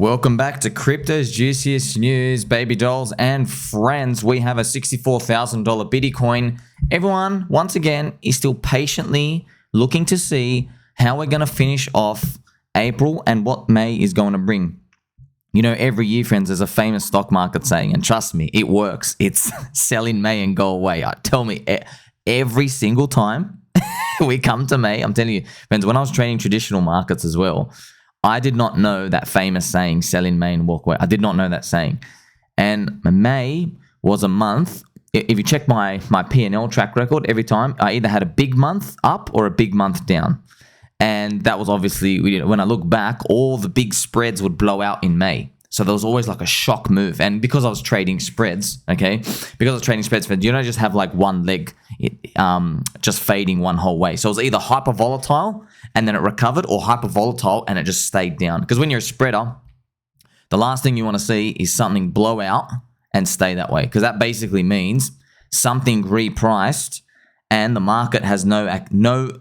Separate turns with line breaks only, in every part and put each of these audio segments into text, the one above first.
Welcome back to Crypto's Juiciest News, baby dolls and friends. We have a $64,000 Bitcoin. Everyone, once again, is still patiently looking to see how we're going to finish off April and what May is going to bring. You know, every year, friends, there's a famous stock market saying, and trust me, it works. It's sell in May and go away. Tell me, every single time we come to May, I'm telling you, friends, when I was trading traditional markets as well, I did not know that famous saying, sell in May and walk away. I did not know that saying. And May was a month. If you check my P&L track record, every time I either had a big month up or a big month down. And that was obviously, when I look back, all the big spreads would blow out in May. So there was always like a shock move. And because I was trading spreads, because I was trading spreads, you don't just have like one leg just fading one whole way. So it was either hyper volatile and then it recovered, or hyper volatile and it just stayed down. Because when you're a spreader, the last thing you want to see is something blow out and stay that way. Because that basically means something repriced and the market has no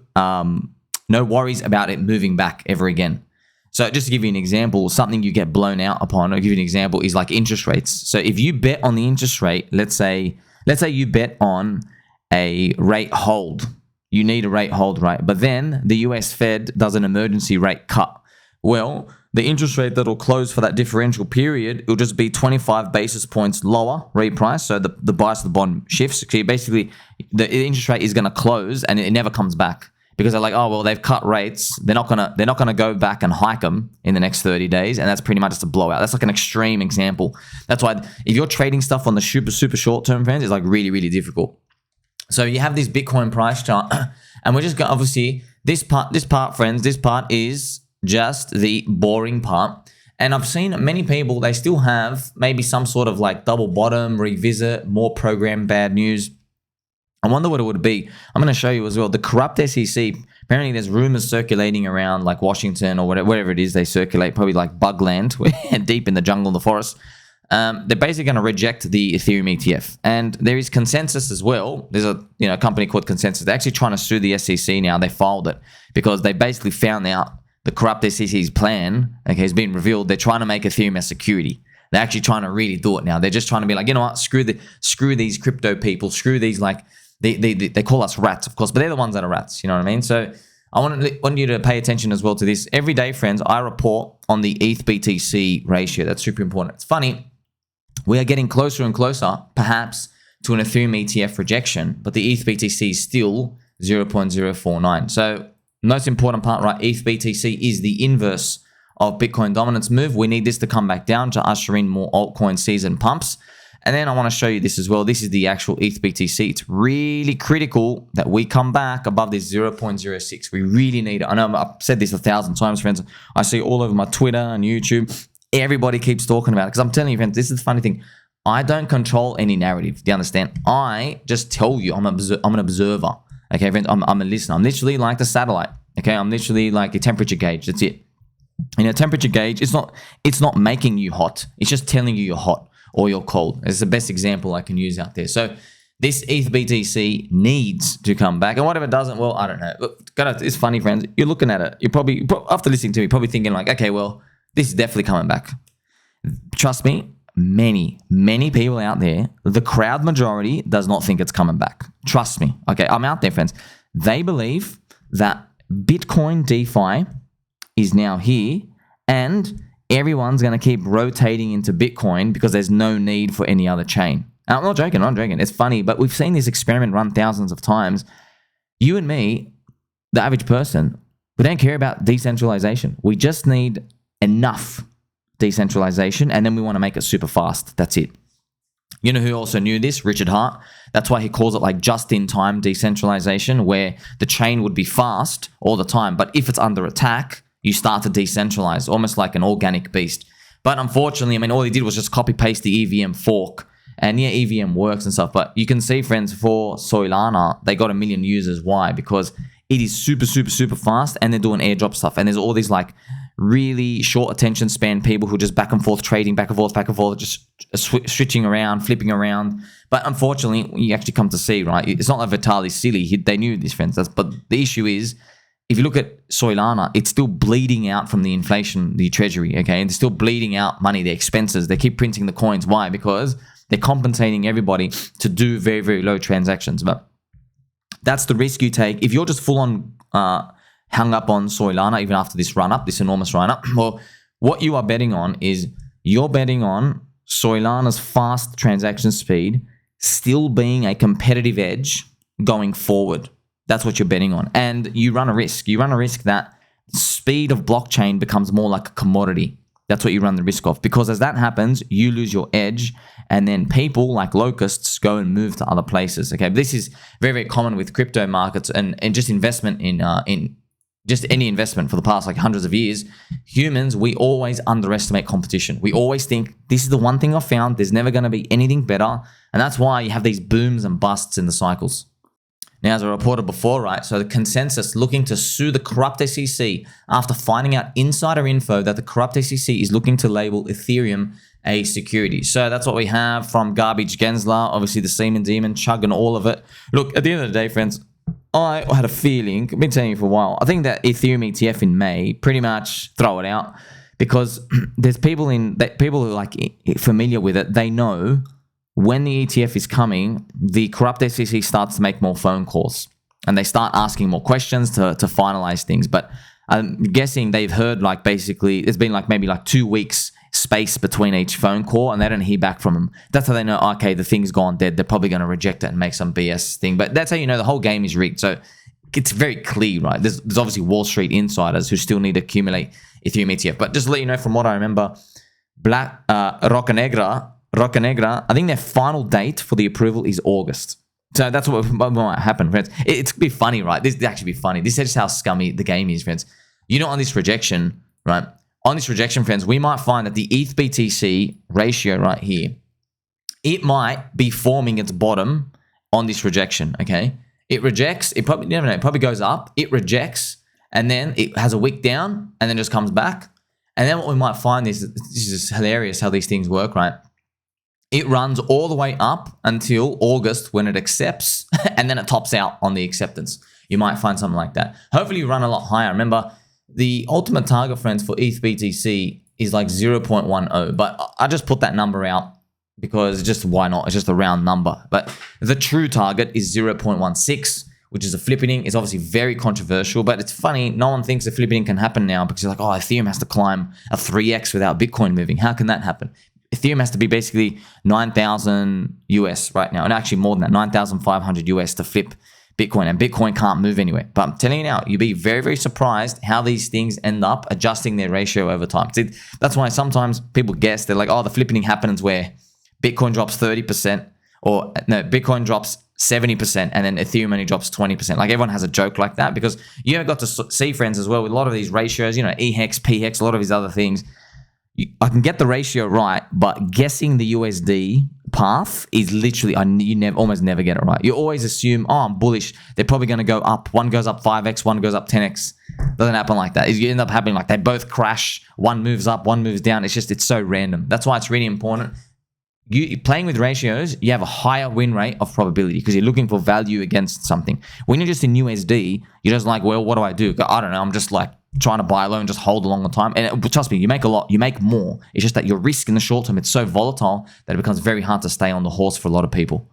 worries about it moving back ever again. So just to give you an example, something you get blown out upon, I'll give you an example, is like interest rates. So if you bet on the interest rate, let's say you bet on a rate hold. You need a rate hold, right? But then the US Fed does an emergency rate cut. Well, the interest rate that'll close for that differential period, it'll just be 25 basis points lower reprice. So the bias of the bond shifts. So basically, the interest rate is going to close and it never comes back. Because they're like, oh, well, they've cut rates. They're not gonna go back and hike them in the next 30 days. And that's pretty much just a blowout. That's like an extreme example. That's why if you're trading stuff on the super short term, friends, it's like really, really difficult. So you have this Bitcoin price chart, and we're just going, obviously, this part, friends, this part is just the boring part. And I've seen many people, they still have maybe some sort of like double bottom, revisit, more program bad news. I wonder what it would be. I'm going to show you as well. The corrupt SEC, apparently there's rumors circulating around like Washington or whatever it is they circulate, probably like Bugland, deep in the jungle in the forest. They're basically going to reject the Ethereum ETF. And there is consensus as well. There's a company called Consensus. They're actually trying to sue the SEC now. They filed it because they basically found out the corrupt SEC's plan, has been revealed. They're trying to make Ethereum a security. They're actually trying to really do it now. They're just trying to be like, you know what, screw these crypto people, screw these like, They call us rats, of course, but they're the ones that are rats. You know what I mean? So I want you to pay attention as well to this. Every day, friends, I report on the ETH BTC ratio. That's super important. It's funny. We are getting closer and closer, perhaps, to an Ethereum ETF rejection, but the ETH BTC is still 0.049. So most important part, right? ETH BTC is the inverse of Bitcoin dominance move. We need this to come back down to usher in more altcoin season pumps. And then I want to show you this as well. This is the actual ETH BTC. It's really critical that we come back above this 0.06. We really need it. I know I've said this 1,000 times, friends. I see all over my Twitter and YouTube. Everybody keeps talking about it. Because I'm telling you, friends, this is the funny thing. I don't control any narrative. Do you understand? I just tell you I'm an observer. Okay, friends? I'm a listener. I'm literally like the satellite. Okay, I'm literally like a temperature gauge. That's it. And a temperature gauge, it's not making you hot. It's just telling you you're hot or you're cold. It's the best example I can use out there. So this ETH BTC needs to come back. And whatever doesn't, well, I don't know. Look, it's funny, friends. You're looking at it. You're probably, after listening to me, probably thinking like, okay, well, this is definitely coming back. Trust me, many people out there, the crowd majority does not think it's coming back. Trust me. Okay, I'm out there, friends. They believe that Bitcoin DeFi is now here and everyone's going to keep rotating into Bitcoin because there's no need for any other chain. And I'm not joking. It's funny, but we've seen this experiment run thousands of times. You and me, the average person, we don't care about decentralization. We just need enough decentralization, and then we want to make it super fast. That's it. You know who also knew this? Richard Hart. That's why he calls it like just-in-time decentralization, where the chain would be fast all the time, but if it's under attack, you start to decentralize, almost like an organic beast. But unfortunately, I mean, all he did was just copy-paste the EVM fork. And yeah, EVM works and stuff. But you can see, friends, for Solana, they got 1 million users. Why? Because it is super fast, and they're doing airdrop stuff. And there's all these like really short attention span people who are just back and forth trading, back and forth, just switching around, flipping around. But unfortunately, you actually come to see, right? It's not like Vitaly's silly. They knew this, friends. But the issue is if you look at Solana, it's still bleeding out from the inflation, the treasury, okay? And they're still bleeding out money, the expenses. They keep printing the coins. Why? Because they're compensating everybody to do very, very low transactions. But that's the risk you take. If you're just full on hung up on Solana, even after this run up, this enormous run up, well, what you are betting on is you're betting on Solana's fast transaction speed still being a competitive edge going forward. That's what you're betting on. And you run a risk. You run a risk that speed of blockchain becomes more like a commodity. That's what you run the risk of. Because as that happens, you lose your edge. And then people like locusts go and move to other places. Okay, this is very, very common with crypto markets and just investment in just any investment for the past like hundreds of years. Humans, we always underestimate competition. We always think this is the one thing I've found. There's never going to be anything better. And that's why you have these booms and busts in the cycles. Now, as I reported before, right, so the consensus looking to sue the corrupt SEC after finding out insider info that the corrupt SEC is looking to label Ethereum a security. So that's what we have from Garbage Gensler, obviously the Seaman Demon, chugging all of it. Look, at the end of the day, friends, I had a feeling, I've been telling you for a while, I think that Ethereum ETF in May, pretty much throw it out because there's people who are like familiar with it. They know when the ETF is coming, the corrupt SEC starts to make more phone calls and they start asking more questions to finalize things. But I'm guessing they've heard like basically it's been like maybe like 2 weeks space between each phone call and they don't hear back from them. That's how they know, okay, the thing's gone dead. They're probably going to reject it and make some BS thing. But that's how you know the whole game is rigged. So it's very clear, right? There's obviously Wall Street insiders who still need to accumulate Ethereum ETF. But just to let you know from what I remember, Roca Negra, I think their final date for the approval is August. So that's what might happen, friends. It's be funny, right? This actually be funny. This is just how scummy the game is, friends. You know, on this rejection, right? On this rejection, friends, we might find that the ETH BTC ratio right here, it might be forming its bottom on this rejection, okay? It rejects, it probably, you never know, it probably goes up, it rejects, and then it has a wick down, and then just comes back. And then what we might find is, this is hilarious how these things work, right? It runs all the way up until August when it accepts, and then it tops out on the acceptance. You might find something like that. Hopefully you run a lot higher. Remember, the ultimate target, friends, for ETH BTC is like 0.10, but I just put that number out because just why not? It's just a round number. But the true target is 0.16, which is a flippening. It's obviously very controversial, but it's funny. No one thinks a flippening can happen now because you're like, oh, Ethereum has to climb a 3x without Bitcoin moving. How can that happen? Ethereum has to be basically 9,000 US right now, and actually more than that, 9,500 US to flip Bitcoin, and Bitcoin can't move anywhere. But I'm telling you now, you'd be very, very surprised how these things end up adjusting their ratio over time. See, that's why sometimes people guess, they're like, oh, the flippening happens where Bitcoin drops 30%, or no, Bitcoin drops 70%, and then Ethereum only drops 20%. Like everyone has a joke like that because you have got to see, friends, as well with a lot of these ratios, you know, pHEX, pHEX, a lot of these other things. I can get the ratio right, but guessing the USD path is literally, you almost never get it right. You always assume, oh, I'm bullish. They're probably going to go up. One goes up 5x, one goes up 10x. Doesn't happen like that. You end up happening like they both crash. One moves up, one moves down. It's so random. That's why it's really important. You playing with ratios, you have a higher win rate of probability because you're looking for value against something. When you're just in USD, you're just like, well, what do I do? I don't know. I'm just like trying to buy low and just hold along the time. And trust me, you make a lot, you make more. It's just that your risk in the short term, it's so volatile that it becomes very hard to stay on the horse for a lot of people.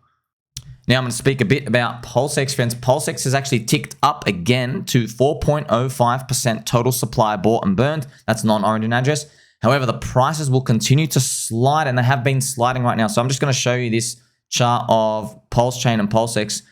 Now I'm going to speak a bit about PulseX, friends. PulseX has actually ticked up again to 4.05% total supply bought and burned. That's non-origin address. However, the prices will continue to slide, and they have been sliding right now. So I'm just going to show you this chart of PulseChain and PulseX.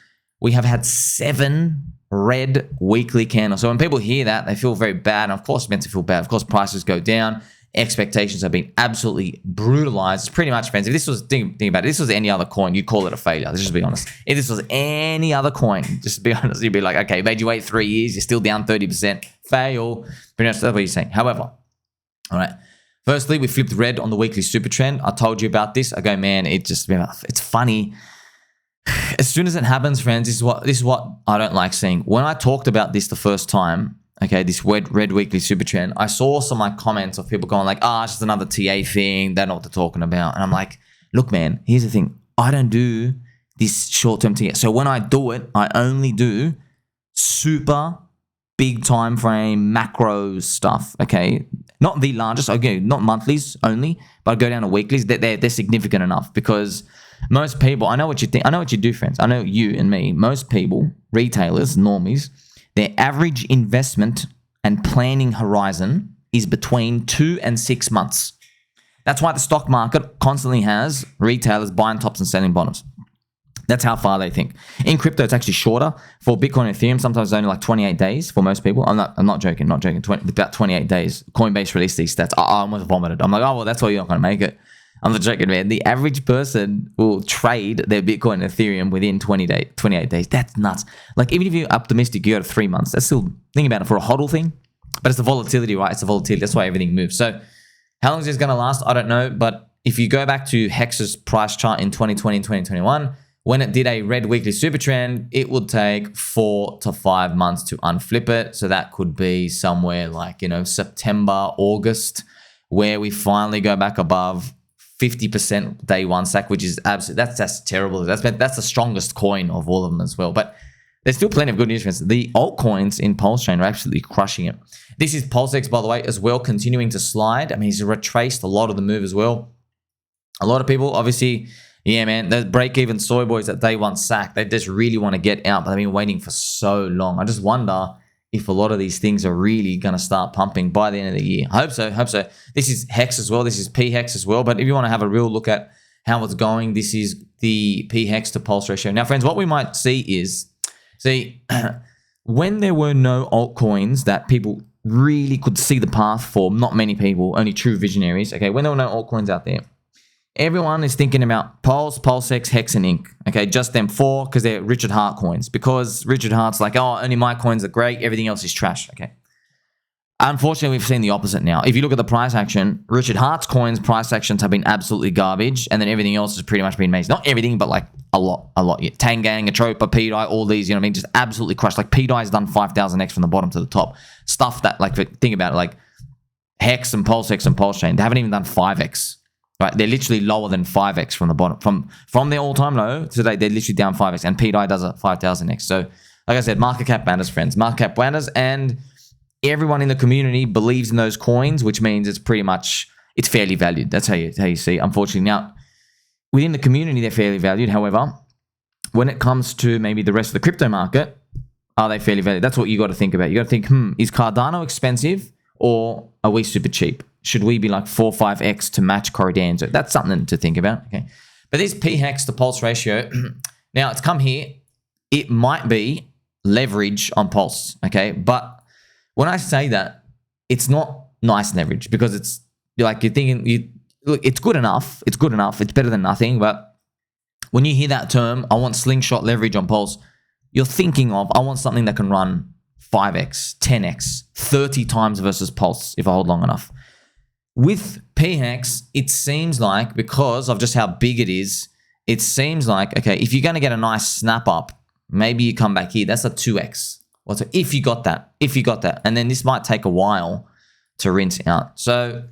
We have had 7 red weekly candles. So when people hear that, they feel very bad. And of course, it's meant to feel bad. Of course, prices go down. Expectations have been absolutely brutalized. It's pretty much, friends, if this was, think about it, if this was any other coin, you'd call it a failure. Let's just be honest. If this was any other coin, just to be honest, you'd be like, okay, made you wait 3 years, you're still down 30%. Fail. Pretty much that's what you're saying. However, all right. Firstly, we flipped red on the weekly super trend. I told you about this. I go, man, it's funny. As soon as it happens, friends, this is what I don't like seeing. When I talked about this the first time, okay, this red weekly super trend, I saw some like comments of people going like, it's just another TA thing. They know what they're talking about. And I'm like, look, man, here's the thing. I don't do this short-term TA. So when I do it, I only do super big time frame macro stuff, okay? Not the largest, okay, not monthlies only, but I go down to weeklies. They're significant enough because most people, I know what you think, I know what you do, friends. I know you and me. Most people, retailers, normies, their average investment and planning horizon is between 2 and 6 months. That's why the stock market constantly has retailers buying tops and selling bottoms. That's how far they think. In crypto, it's actually shorter. For Bitcoin and Ethereum, sometimes it's only like 28 days for most people. I'm not joking. About 28 days. Coinbase released these stats. I almost vomited. I'm like, oh, well, that's why you're not going to make it. I'm not joking, man. The average person will trade their Bitcoin and Ethereum within 28 days. That's nuts. Like, even if you're optimistic, you go to 3 months. That's still, think about it, for a hodl thing. But it's the volatility, right? It's the volatility. That's why everything moves. So how long is this going to last? I don't know. But if you go back to Hex's price chart in 2020 and 2021, when it did a red weekly super trend, it would take 4 to 5 months to unflip it. So that could be somewhere like, September, August, where we finally go back above 50% day one sack, which is absolutely, that's terrible. That's the strongest coin of all of them as well. But there's still plenty of good news, friends. The altcoins in PulseChain are absolutely crushing it. This is PulseX, by the way, as well, continuing to slide. I mean, he's retraced a lot of the move as well. A lot of people, obviously, yeah, man, the break-even soy boys at day one sack, they just really want to get out, but they've been waiting for so long. I just wonder if a lot of these things are really going to start pumping by the end of the year. I hope so. This is HEX as well. This is pHEX as well. But if you want to have a real look at how it's going, this is the pHEX to pulse ratio. Now, friends, what we might see is, when there were no altcoins that people really could see the path for, not many people, only true visionaries, okay, when there were no altcoins out there, everyone is thinking about Pulse, PulseX, HEX, and Inc. Okay, just them four because they're Richard Hart coins. Because Richard Hart's like, oh, only my coins are great. Everything else is trash. Okay. Unfortunately, we've seen the opposite now. If you look at the price action, Richard Hart's coins price actions have been absolutely garbage, and then everything else has pretty much been amazing. Not everything, but like a lot. Yeah. Tangang, Atropa, PDI, all these, you know what I mean? Just absolutely crushed. Like PDI's done 5,000x from the bottom to the top. Stuff that, like, think about it, like HEX and PulseX and PulseChain, they haven't even done 5x. Right, they're literally lower than 5x from the bottom. From their all-time low today, they're literally down 5x, and PDI does a 5,000x. So, like I said, market cap banners, friends. Market cap banners, and everyone in the community believes in those coins, which means it's pretty much, it's fairly valued. That's how you see it. Unfortunately, now, within the community, they're fairly valued. However, when it comes to maybe the rest of the crypto market, are they fairly valued? That's what you got to think about. You got to think, is Cardano expensive, or are we super cheap? Should we be like 4 or 5x to match Corridanzo? That's something to think about. Okay, but this pHEX to pulse ratio, now it's come here. It might be leverage on pulse. Okay, but when I say that, it's not nice leverage, because it's like you're thinking, look, it's good enough. It's good enough. It's better than nothing. But when you hear that term, I want slingshot leverage on pulse, you're thinking of, I want something that can run 5x, 10x, 30 times versus pulse if I hold long enough. With pHEX, it seems like, because of just how big it is, it seems like, okay, if you're going to get a nice snap up, maybe you come back here. That's a 2x. So if you got that. And then this might take a while to rinse out. So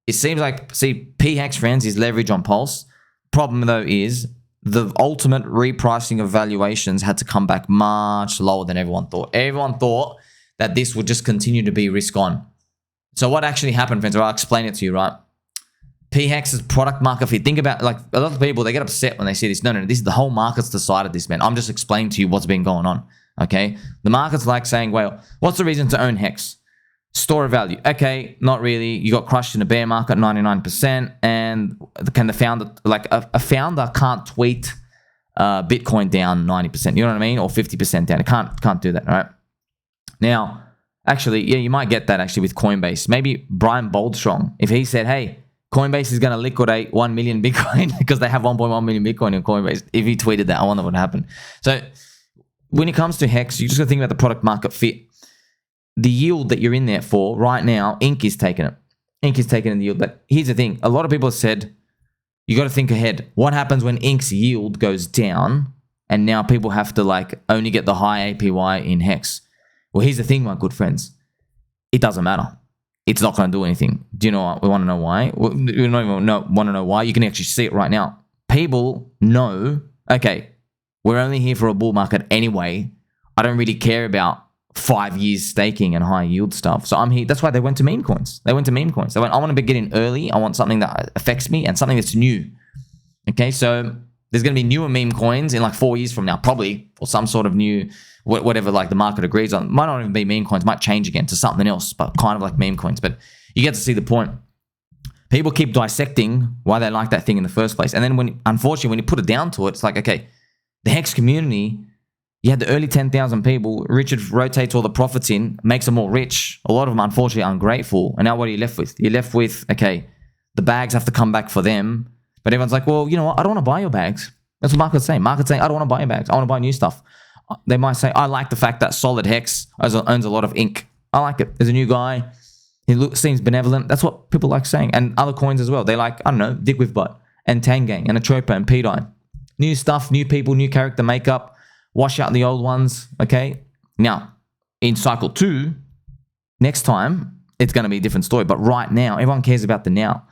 it seems like, see, pHEX, friends, is leverage on pulse. Problem, though, is the ultimate repricing of valuations had to come back much lower than everyone thought. Everyone thought that this would just continue to be risk on. So what actually happened, friends? I'll explain it to you, right? pHEX's product market fit. Think about, like, a lot of people, they get upset when they see this. No, this is the whole market's decided this, man. I'm just explaining to you what's been going on, okay? The market's like saying, well, what's the reason to own HEX? Store of value. Okay, not really. You got crushed in a bear market, 99%, and can the founder, like a founder can't tweet Bitcoin down 90%, you know what I mean? Or 50% down. It can't do that, all right? Now, actually, yeah, you might get that actually with Coinbase. Maybe Brian Boldstrong, if he said, hey, Coinbase is going to liquidate 1 million Bitcoin because they have 1.1 million Bitcoin in Coinbase. If he tweeted that, I wonder what happened. So when it comes to HEX, you just got to think about the product market fit. The yield that you're in there for right now, Inc. is taking it. Inc. is taking in the yield. But here's the thing. A lot of people have said, you got to think ahead. What happens when Inc.'s yield goes down and now people have to like only get the high APY in HEX? Well, here's the thing, my good friends. It doesn't matter. It's not going to do anything. Do you know what? We want to know why? We don't even want to know why. You can actually see it right now. People know, okay, we're only here for a bull market anyway. I don't really care about 5 years staking and high yield stuff. So I'm here. That's why they went to meme coins. They went, I want to get in early. I want something that affects me and something that's new. Okay, so there's going to be newer meme coins in like 4 years from now, probably, or some sort of new, whatever like the market agrees on. Might not even be meme coins, might change again to something else, but kind of like meme coins. But you get to see the point. People keep dissecting why they like that thing in the first place. And then unfortunately, when you put it down to it, it's like, okay, the HEX community, you had the early 10,000 people, Richard rotates all the profits in, makes them all rich. A lot of them, unfortunately, are ungrateful. And now what are you left with? You're left with, okay, the bags have to come back for them. But everyone's like, well, you know what? I don't want to buy your bags. That's what market's saying. Market's saying, I don't want to buy your bags. I want to buy new stuff. They might say, I like the fact that Solid HEX owns a lot of ink. I like it. There's a new guy. He seems benevolent. That's what people like saying. And other coins as well. They like, I don't know, DickWifButt and Tangang and Atropa and PDI. New stuff, new people, new character makeup. Wash out the old ones, okay? Now, in cycle 2, next time, it's going to be a different story. But right now, everyone cares about the now.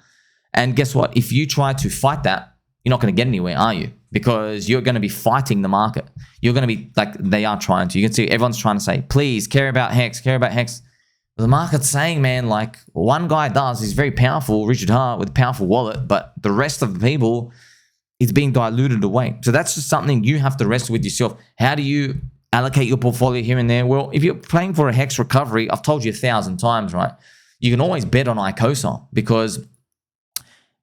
And guess what? If you try to fight that, you're not going to get anywhere, are you? Because you're going to be fighting the market. You're going to be like they are trying to. You can see everyone's trying to say, please, care about HEX, care about HEX. The market's saying, man, like one guy does, he's very powerful, Richard Hart with a powerful wallet, but the rest of the people, it's being diluted away. So that's just something you have to wrestle with yourself. How do you allocate your portfolio here and there? Well, if you're playing for a HEX recovery, I've told you 1,000 times, right? You can always bet on Icosa because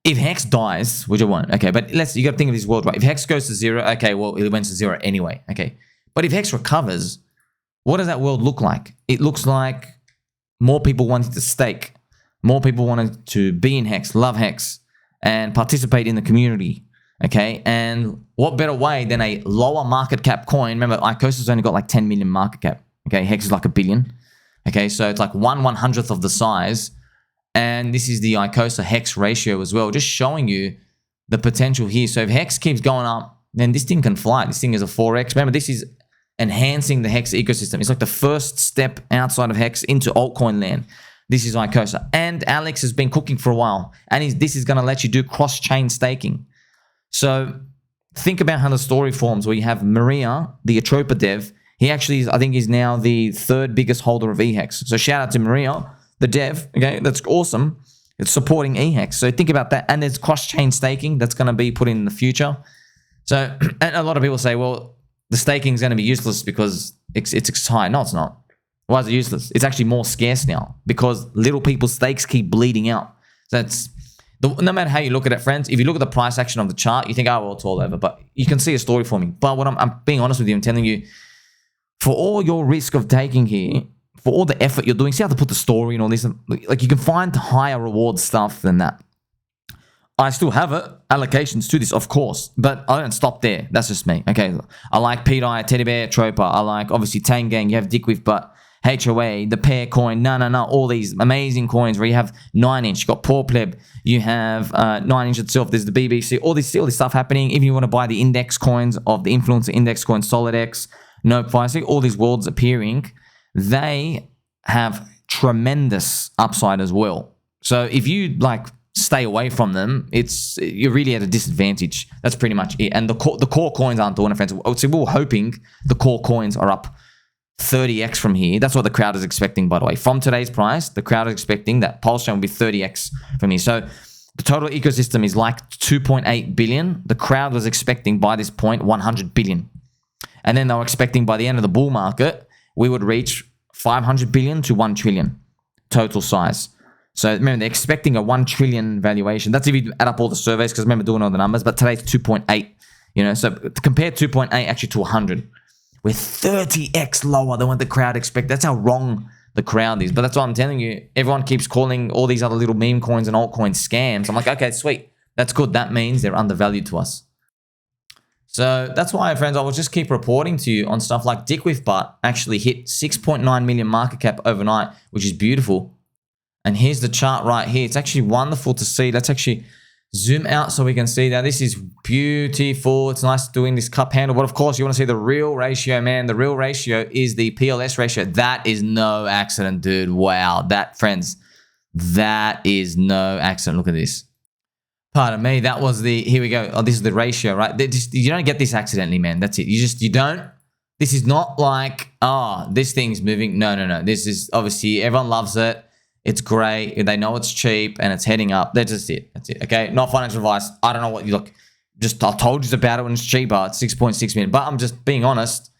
if HEX dies, which it won't, okay, but you got to think of this world, right? If HEX goes to 0, okay, well, it went to 0 anyway, okay. But if HEX recovers, what does that world look like? It looks like more people wanting to stake, more people wanting to be in HEX, love HEX, and participate in the community, okay? And what better way than a lower market cap coin? Remember, Icosa's only got like 10 million market cap, okay? HEX is like 1 billion, okay? So it's like 1/100th of the size. And this is the Icosa HEX ratio as well, just showing you the potential here. So if HEX keeps going up, then this thing can fly. This thing is a 4x. Remember, this is enhancing the HEX ecosystem. It's like the first step outside of HEX into altcoin land. This is Icosa. And Alex has been cooking for a while. And this is going to let you do cross-chain staking. So think about how the story forms where you have Maria, the Atropa dev. He actually is, I think he's now the 3rd biggest holder of eHEX. So shout out to Maria, the dev. Okay, that's awesome. It's supporting eHEX. So think about that. And there's cross-chain staking that's going to be put in the future. So and a lot of people say, well, the staking is going to be useless because it's high. No, it's not. Why is it useless? It's actually more scarce now because little people's stakes keep bleeding out. So it's no matter how you look at it, friends. If you look at the price action of the chart, you think, oh, well, it's all over. But you can see a story forming. But what I'm being honest with you, I'm telling you, for all your risk of taking here, for all the effort you're doing, see how to put the story and all this. Like you can find higher reward stuff than that. I still have allocations to this, of course, but I don't stop there. That's just me. Okay, I like PDI, Teddy Bear, Tropa. I like, obviously, Tangang. You have DickWifButt, HOA, the Pair coin. No. All these amazing coins where you have 9-inch. You got Poor Pleb. You have 9-inch itself. There's the BBC. All this stuff happening. If you want to buy the index coins of the influencer index coins, SolidX, NopeFi, see all these worlds appearing. They have tremendous upside as well. So if you like stay away from them, you're really at a disadvantage. That's pretty much it. And the core coins aren't doing it, friends. So we were hoping the core coins are up 30x from here. That's what the crowd is expecting, by the way. From today's price, the crowd is expecting that PulseChain will be 30x from here. So the total ecosystem is like 2.8 billion. The crowd was expecting by this point 100 billion. And then they were expecting by the end of the bull market, we would reach 500 billion to 1 trillion total size. So remember, they're expecting a 1 trillion valuation. That's if you add up all the surveys, because remember doing all the numbers, but today's 2.8, so compare 2.8 actually to 100. We're 30x lower than what the crowd expect. That's how wrong the crowd is. But that's what I'm telling you. Everyone keeps calling all these other little meme coins and altcoins scams. I'm like, okay, sweet. That's good. That means they're undervalued to us. So that's why, friends, I will just keep reporting to you on stuff like DickWifButt actually hit 6.9 million market cap overnight, which is beautiful. And here's the chart right here. It's actually wonderful to see. Let's actually zoom out so we can see that. This is beautiful. It's nice doing this cup handle. But of course, you want to see the real ratio, man. The real ratio is the PLS ratio. That is no accident, dude. Wow. That, friends, that is no accident. Look at this. Pardon me. That was the, here we go. Oh, this is the ratio, right? You don't get this accidentally, man. That's it. You don't. This is not like, oh, this thing's moving. No, no, no. This is obviously everyone loves it. It's great. They know it's cheap and it's heading up. That's just it. That's it. Okay. Not financial advice. I don't know what you look. Just I told you about it when it's cheaper. It's 6.6 million. But I'm just being honest.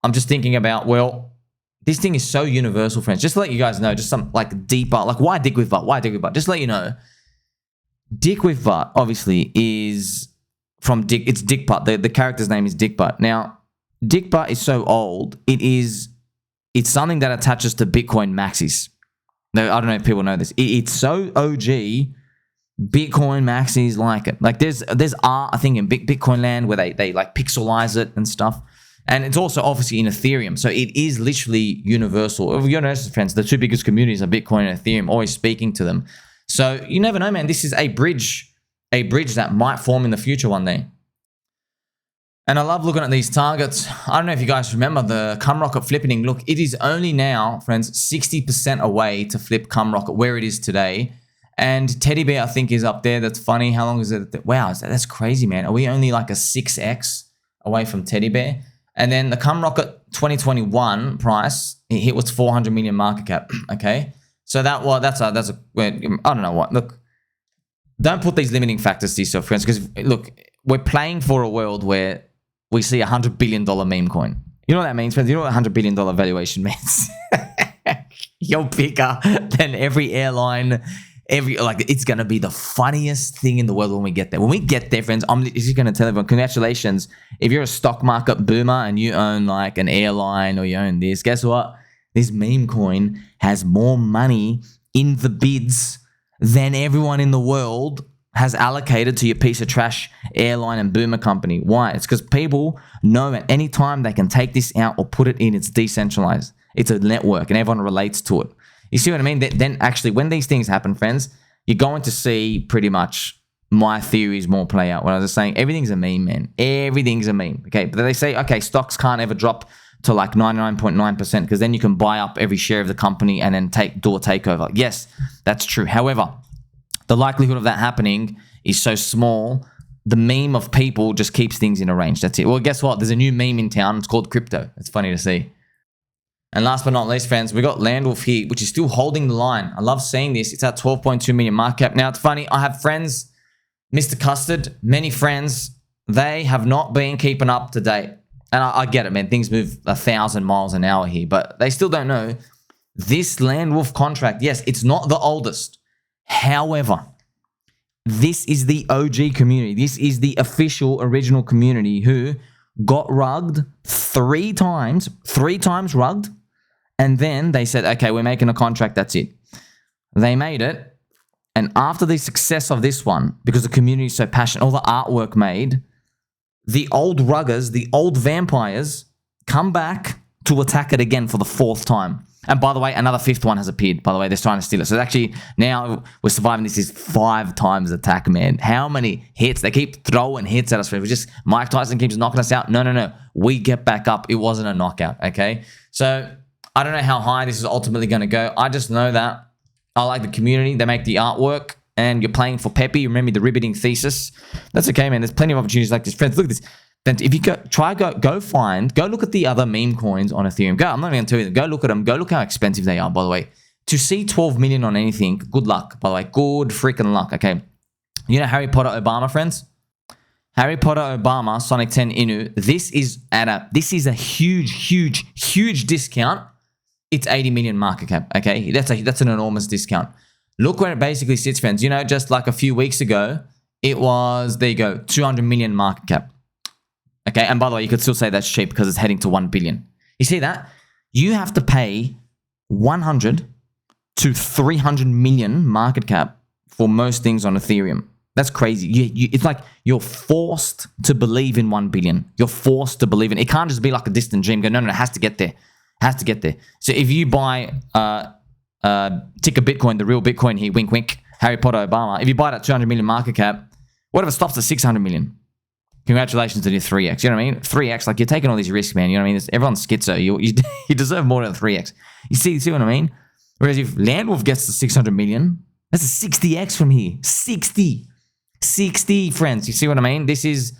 I'm just thinking about, well, this thing is so universal, friends. Just to let you guys know, just some like deeper, like why DickWifButt? Why DickWifButt? Just to let you know, DickWifButt obviously is from Dick. It's DickButt. The character's name is DickButt. Now, DickButt is so old. It's something that attaches to Bitcoin maxis. No, I don't know if people know this. It's so OG. Bitcoin maxis like it. Like there's art, I think, in Bitcoin land where they like pixelize it and stuff. And it's also obviously in Ethereum. So it is literally universal. If you're noticing, friends, the two biggest communities are Bitcoin and Ethereum, always speaking to them. So you never know, man. This is a bridge that might form in the future one day. And I love looking at these targets. I don't know if you guys remember the Cum Rocket flipping. Look, it is only now, friends, 60% away to flip Cum Rocket where it is today. And Teddy Bear, I think, is up there. That's funny. How long is it? Wow, that's crazy, man. Are we only like a 6x away from Teddy Bear? And then the Cum Rocket 2021 price, it hit was 400 million market cap. Okay, so that's a I don't know what. Look, don't put these limiting factors to yourself, friends, because look, we're playing for a world where we see $100 billion meme coin. You know what that means, friends? You know what $100 billion valuation means? You're bigger than every airline. It's going to be the funniest thing in the world when we get there. When we get there, friends, I'm just going to tell everyone, congratulations. If you're a stock market boomer and you own like an airline or you own this, guess what? This meme coin has more money in the bids than everyone in the world has allocated to your piece of trash airline and boomer company. Why? It's because people know at any time they can take this out or put it in. It's decentralized. It's a network and everyone relates to it. You see what I mean? Then actually, when these things happen, friends, you're going to see pretty much my theories more play out. When I was just saying, everything's a meme, man. Everything's a meme. Okay, but they say, okay, stocks can't ever drop to like 99.9% because then you can buy up every share of the company and then do a takeover. Yes, that's true. However, the likelihood of that happening is so small. The meme of people just keeps things in a range. That's it. Well, guess what? There's a new meme in town. It's called crypto. It's funny to see. And last but not least, friends, we got Landwolf here, which is still holding the line. I love seeing this. It's at 12.2 million market cap. Now, it's funny. I have friends, Mr. Custard, many friends. They have not been keeping up to date. And I get it, man. Things move 1,000 miles an hour here. But they still don't know this Landwolf contract. Yes, it's not the oldest. However, this is the OG community. This is the official original community who got rugged 3 times rugged. And then they said, okay, we're making a contract. That's it. They made it. And after the success of this one, because the community is so passionate, all the artwork made, the old ruggers, the old vampires come back to attack it again for the 4th time. And by the way, another 5th one has appeared. By the way, they're trying to steal it. So actually, now we're surviving. This is 5 times attack, man. How many hits? They keep throwing hits at us. We just Mike Tyson keeps knocking us out. No. We get back up. It wasn't a knockout, okay? So I don't know how high this is ultimately going to go. I just know that I like the community. They make the artwork. And you're playing for Pepe. Remember the riveting thesis? That's okay, man. There's plenty of opportunities like this. Friends, look at this. Then if you go look at the other meme coins on Ethereum. I'm not even going to tell you that. Go look at them. Go look how expensive they are, by the way. To see 12 million on anything, good luck, by the way. Good freaking luck, okay? You know Harry Potter Obama, friends? Harry Potter Obama, Sonic 10 Inu. This is a huge discount. It's 80 million market cap, okay? That's an enormous discount. Look where it basically sits, friends. You know, just like a few weeks ago, it was, there you go, 200 million market cap. Okay, and by the way, you could still say that's cheap because it's heading to 1 billion. You see that? You have to pay 100 to 300 million market cap for most things on Ethereum. That's crazy. It's like you're forced to believe in 1 billion. You're forced to believe in it. It can't just be like a distant dream. Go, no, it has to get there. It has to get there. So if you buy ticker Bitcoin, the real Bitcoin here, wink, wink, Harry Potter Obama, if you buy that 200 million market cap, what if it stops at 600 million? Congratulations on your 3x. You know what I mean? 3x, like you're taking all these risks, man. You know what I mean? Everyone's schizo. You deserve more than 3x. You see what I mean? Whereas if Landwolf gets to 600 million, that's a 60x from here. 60, friends. You see what I mean? This is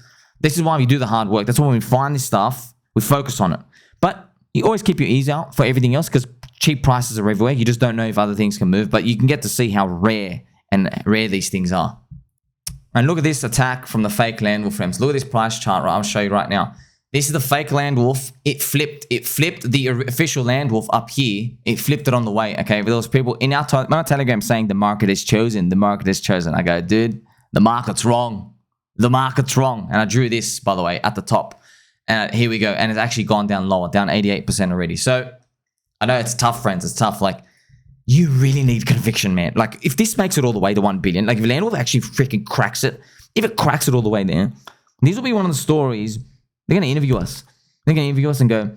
why we do the hard work. That's why when we find this stuff, we focus on it. But you always keep your ears out for everything else because cheap prices are everywhere. You just don't know if other things can move, but you can get to see how rare these things are. And look at this attack from the fake Landwolf friends. Look at this price chart, right? I'll show you right now. This is the fake Landwolf. It flipped the official Landwolf up here. It flipped it on the way. Okay, but there was people in our Telegram saying the market is chosen. The market is chosen. I go, dude, the market's wrong. The market's wrong. And I drew this, by the way, at the top. And here we go. And it's actually gone down lower, down 88% already. So I know it's tough, friends. It's tough. Like, you really need conviction, man. Like, if this makes it all the way to 1 billion, like if Landwolf actually freaking cracks it, if it cracks it all the way there, these will be one of the stories. They're going to interview us. They're going to interview us and go,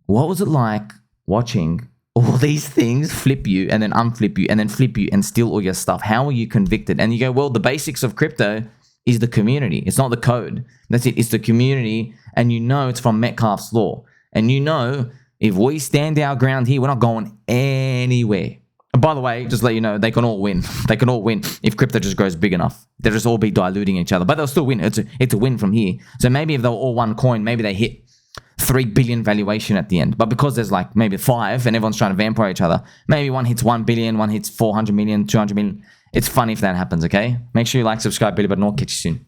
what was it like watching all these things flip you and then unflip you and then flip you and steal all your stuff? How are you convicted? And you go, well, the basics of crypto is the community. It's not the code. That's it. It's the community. And you know it's from Metcalfe's law. And you know if we stand our ground here, we're not going anywhere. And by the way, just let you know, they can all win. They can all win if crypto just grows big enough. They'll just all be diluting each other, but they'll still win. It's a win from here. So maybe if they were all one coin, maybe they hit 3 billion valuation at the end. But because there's like maybe 5 and everyone's trying to vampire each other, maybe one hits 1 billion, one hits 400 million, 200 million. It's fun if that happens, okay? Make sure you like, subscribe, Billy, but I'll catch you soon.